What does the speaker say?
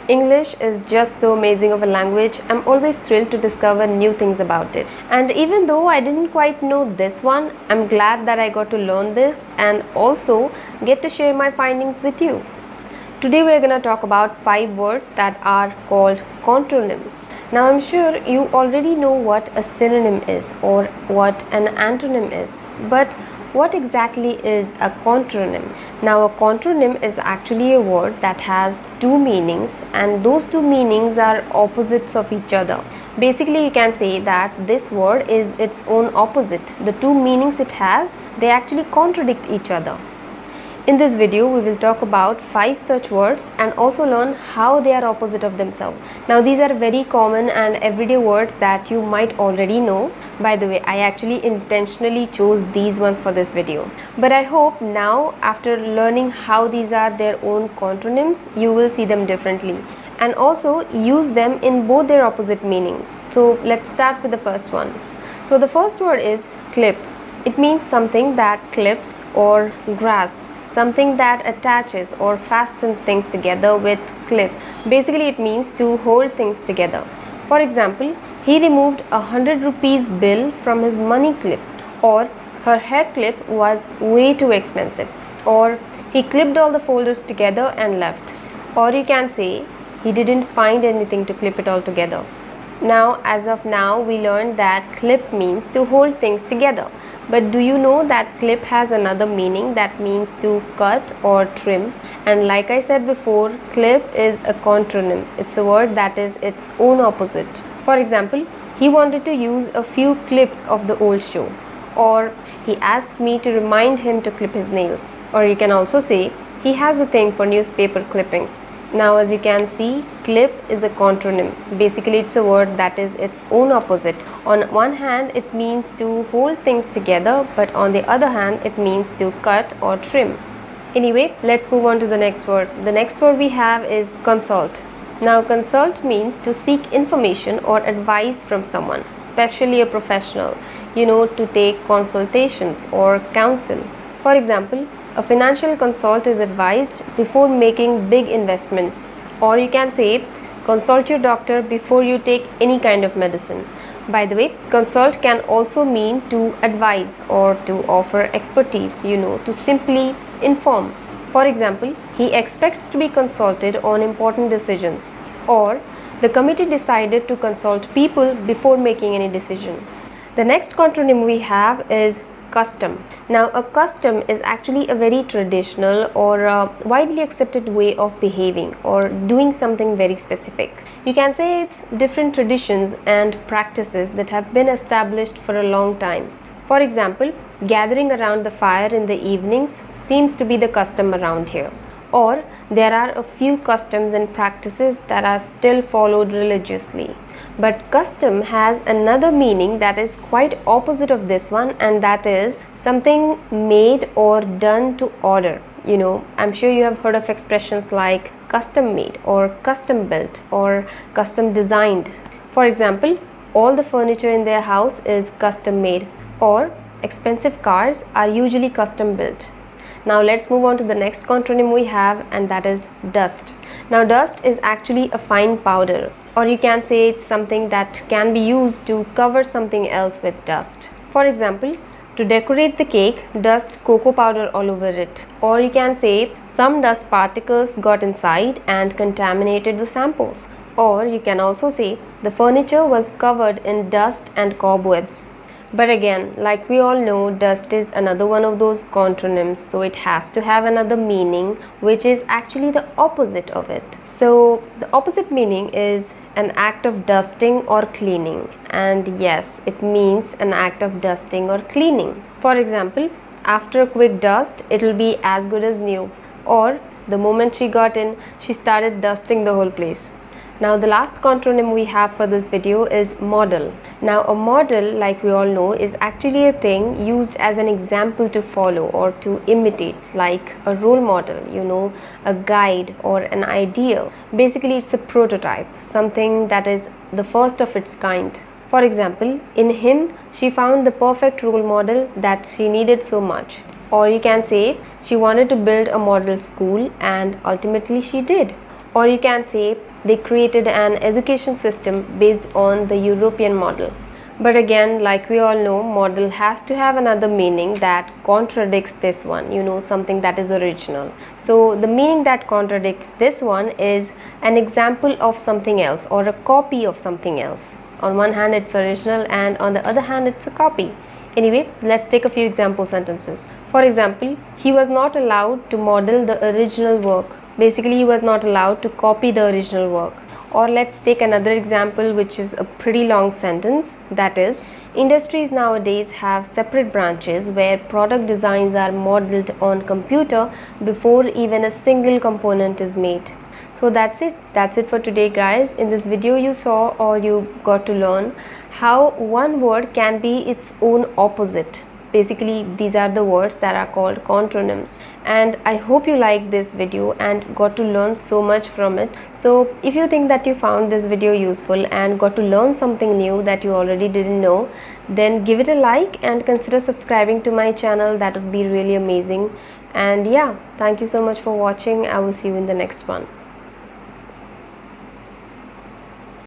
English is just so amazing of a language. I'm always thrilled to discover new things about it. And even though I didn't quite know this one, I'm glad that I got to learn this and also get to share my findings with you. Today we're going to talk about 5 words that are called contronyms. Now I'm sure you already know what a synonym is or what an antonym is, but what exactly is a contronym? Now a contronym is actually a word that has 2 meanings, and those 2 meanings are opposites of each other. Basically you can say that this word is its own opposite. The 2 meanings it has, they actually contradict each other. In this video, we will talk about 5 such words and also learn how they are opposite of themselves. Now these are very common and everyday words that you might already know. By the way, I actually intentionally chose these ones for this video. But I hope now, after learning how these are their own contronyms, you will see them differently and also use them in both their opposite meanings. So let's start with the first one. So the first word is clip. It means something that clips or grasps, something that attaches or fastens things together with clip. Basically it means to hold things together. For example, he removed a 100 rupees bill from his money clip, or her hair clip was way too expensive, or he clipped all the folders together and left. Or you can say he didn't find anything to clip it all together. Now, as of now, we learned that clip means to hold things together. But do you know that clip has another meaning that means to cut or trim? And like I said before, clip is a contronym. It's a word that is its own opposite. For example, he wanted to use a few clips of the old show. Or he asked me to remind him to clip his nails. Or you can also say he has a thing for newspaper clippings. Now as you can see, clip is a contronym. Basically it's a word that is its own opposite. On one hand it means to hold things together, but on the other hand it means to cut or trim. Anyway, let's move on to the next word. The next word we have is consult. Now consult means to seek information or advice from someone, especially a professional, to take consultations or counsel. For example, a financial consult is advised before making big investments. Or you can say, consult your doctor before you take any kind of medicine. By the way, consult can also mean to advise or to offer expertise, to simply inform. For example, he expects to be consulted on important decisions. Or the committee decided to consult people before making any decision. The next contronym we have is custom. Now a custom is actually a very traditional or widely accepted way of behaving or doing something very specific. You can say it's different traditions and practices that have been established for a long time. For example, gathering around the fire in the evenings seems to be the custom around here. Or there are a few customs and practices that are still followed religiously. But custom has another meaning that is quite opposite of this one, and that is something made or done to order. I'm sure you have heard of expressions like custom made or custom built or custom designed. For example, all the furniture in their house is custom made, or expensive cars are usually custom built. Now let's move on to the next contronym we have, and that is dust. Now dust is actually a fine powder, or you can say it's something that can be used to cover something else with dust. For example, to decorate the cake, dust cocoa powder all over it. Or you can say some dust particles got inside and contaminated the samples. Or you can also say the furniture was covered in dust and cobwebs. But again, like we all know, dust is another one of those contronyms, so it has to have another meaning which is actually the opposite of it. So the opposite meaning is an act of dusting or cleaning, and yes, it means an act of dusting or cleaning. For example, after a quick dust, it will be as good as new. Or the moment she got in, she started dusting the whole place. Now the last contronym we have for this video is model. Now a model, like we all know, is actually a thing used as an example to follow or to imitate, like a role model, a guide or an ideal. Basically it's a prototype, something that is the first of its kind. For example, in him she found the perfect role model that she needed so much. Or you can say she wanted to build a model school and ultimately she did. Or you can say they created an education system based on the European model. But again, like we all know, model has to have another meaning that contradicts this one, something that is original. So the meaning that contradicts this one is an example of something else or a copy of something else. On one hand it's original and on the other hand it's a copy. Anyway, let's take a few example sentences. For example, he was not allowed to model the original work. Basically, he was not allowed to copy the original work. Or let's take another example, which is a pretty long sentence, that is, industries nowadays have separate branches where product designs are modeled on computer before even a single component is made. So that's it for today, guys. In this video you saw, or you got to learn, how one word can be its own opposite. Basically, these are the words that are called contronyms, and I hope you liked this video and got to learn so much from it. So if you think that you found this video useful and got to learn something new that you already didn't know, then give it a like and consider subscribing to my channel. That would be really amazing. And yeah, thank you so much for watching. I will see you in the next one.